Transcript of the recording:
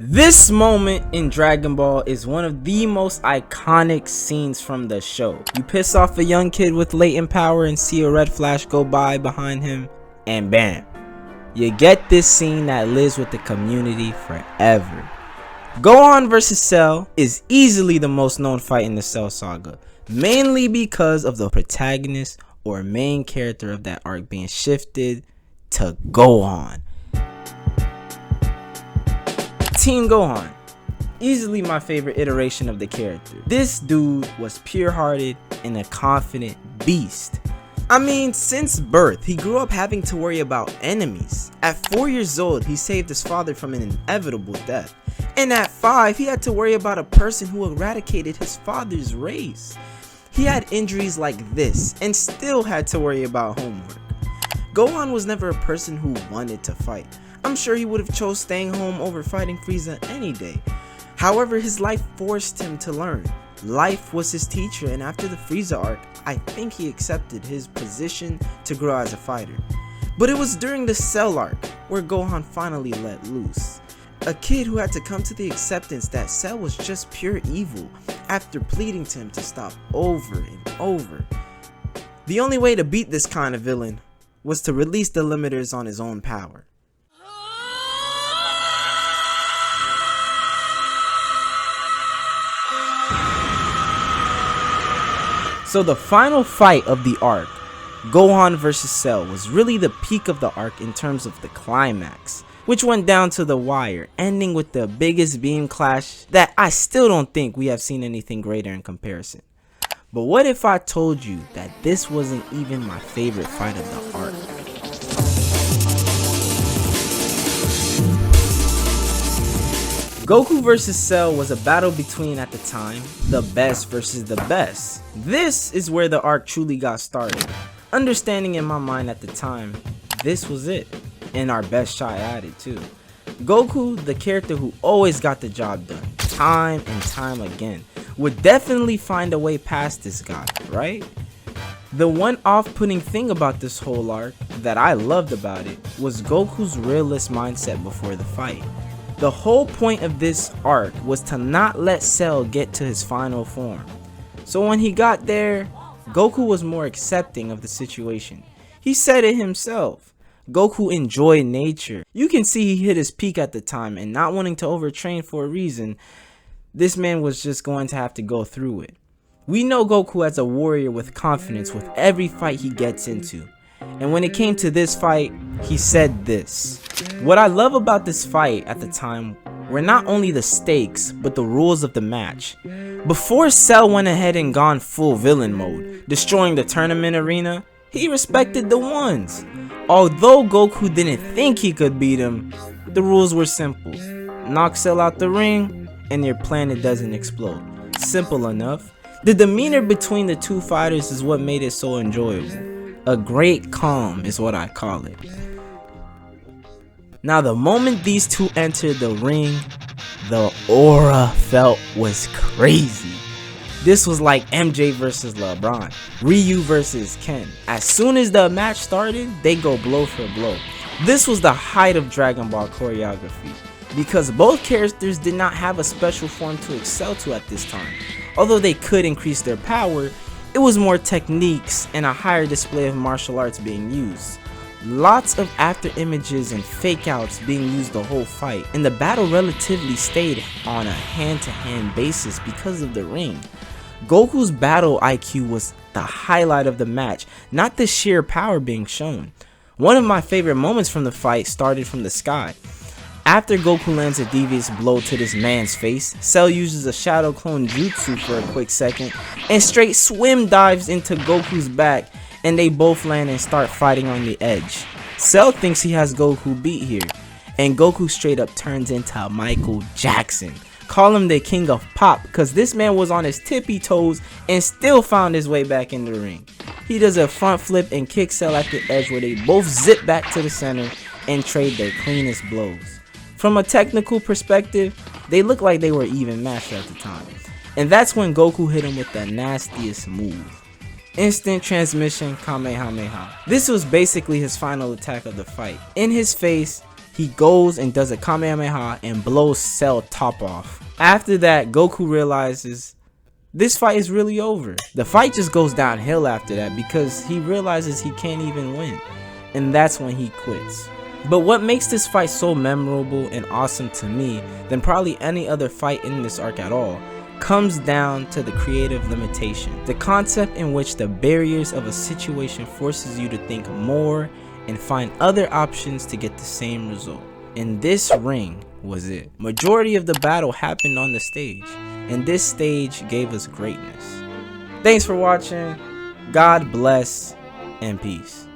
This moment in Dragon Ball is one of the most iconic scenes from the show. You piss off a young kid with latent power and see a red flash go by behind him, and bam, you get this scene that lives with the community forever. Gohan vs Cell is easily the most known fight in the Cell Saga, mainly because of the protagonist or main character of that arc being shifted to Gohan. Team Gohan, easily my favorite iteration of the character. This dude was pure-hearted and a confident beast. I mean, since birth, he grew up having to worry about enemies. At 4 years old, he saved his father from an inevitable death. And at 5, he had to worry about a person who eradicated his father's race. He had injuries like this and still had to worry about homework. Gohan was never a person who wanted to fight. I'm sure he would have chose staying home over fighting Frieza any day. However, his life forced him to learn. Life was his teacher, and after the Frieza arc, I think he accepted his position to grow as a fighter. But it was during the Cell arc where Gohan finally let loose. A kid who had to come to the acceptance that Cell was just pure evil after pleading to him to stop over and over. The only way to beat this kind of villain was to release the limiters on his own power. So the final fight of the arc, Gohan vs Cell, was really the peak of the arc in terms of the climax, which went down to the wire, ending with the biggest beam clash that I still don't think we have seen anything greater in comparison. But what if I told you that this wasn't even my favorite fight of the arc? Goku vs Cell was a battle between, at the time, the best versus the best. This is where the arc truly got started. Understanding in my mind at the time, this was it, and our best shot at it too. Goku, the character who always got the job done, time and time again, would definitely find a way past this guy, right? The one off-putting thing about this whole arc that I loved about it was Goku's realist mindset before the fight. The whole point of this arc was to not let Cell get to his final form. So when he got there, Goku was more accepting of the situation. He said it himself. Goku enjoyed nature. You can see he hit his peak at the time, and not wanting to overtrain for a reason, this man was just going to have to go through it. We know Goku as a warrior with confidence with every fight he gets into. And when it came to this fight, he said this. What I love about this fight at the time were not only the stakes, but the rules of the match. Before Cell went ahead and gone full villain mode, destroying the tournament arena, he respected the ones. Although Goku didn't think he could beat him, the rules were simple. Knock Cell out the ring, and your planet doesn't explode. Simple enough. The demeanor between the two fighters is what made it so enjoyable. A great calm is what I call it. Now the moment these two entered the ring, the aura felt was crazy. This was like MJ versus LeBron, Ryu versus Ken. As soon as the match started, they go blow for blow. This was the height of Dragon Ball choreography, because both characters did not have a special form to excel to at this time. Although they could increase their power, it was more techniques and a higher display of martial arts being used. Lots of after images and fake outs being used the whole fight, and the battle relatively stayed on a hand-to-hand basis because of the ring. Goku's battle IQ was the highlight of the match, not the sheer power being shown. One of my favorite moments from the fight started from the sky. After Goku lands a devious blow to this man's face, Cell uses a shadow clone jutsu for a quick second and straight swim dives into Goku's back, and they both land and start fighting on the edge. Cell thinks he has Goku beat here, and Goku straight up turns into Michael Jackson. Call him the king of pop, because this man was on his tippy toes and still found his way back in the ring. He does a front flip and kicks Cell at the edge, where they both zip back to the center and trade their cleanest blows. From a technical perspective, they look like they were even matched at the time. And that's when Goku hit him with the nastiest move. Instant transmission Kamehameha. This was basically his final attack of the fight. In his face, he goes and does a Kamehameha and blows Cell top off. After that, Goku realizes this fight is really over. The fight just goes downhill after that because he realizes he can't even win, and that's when he quits. But what makes this fight so memorable and awesome to me than probably any other fight in this arc at all comes down to the creative limitation. The concept in which the barriers of a situation forces you to think more and find other options to get the same result. And this ring was it. Majority of the battle happened on the stage, and this stage gave us greatness. Thanks for watching. God bless and peace.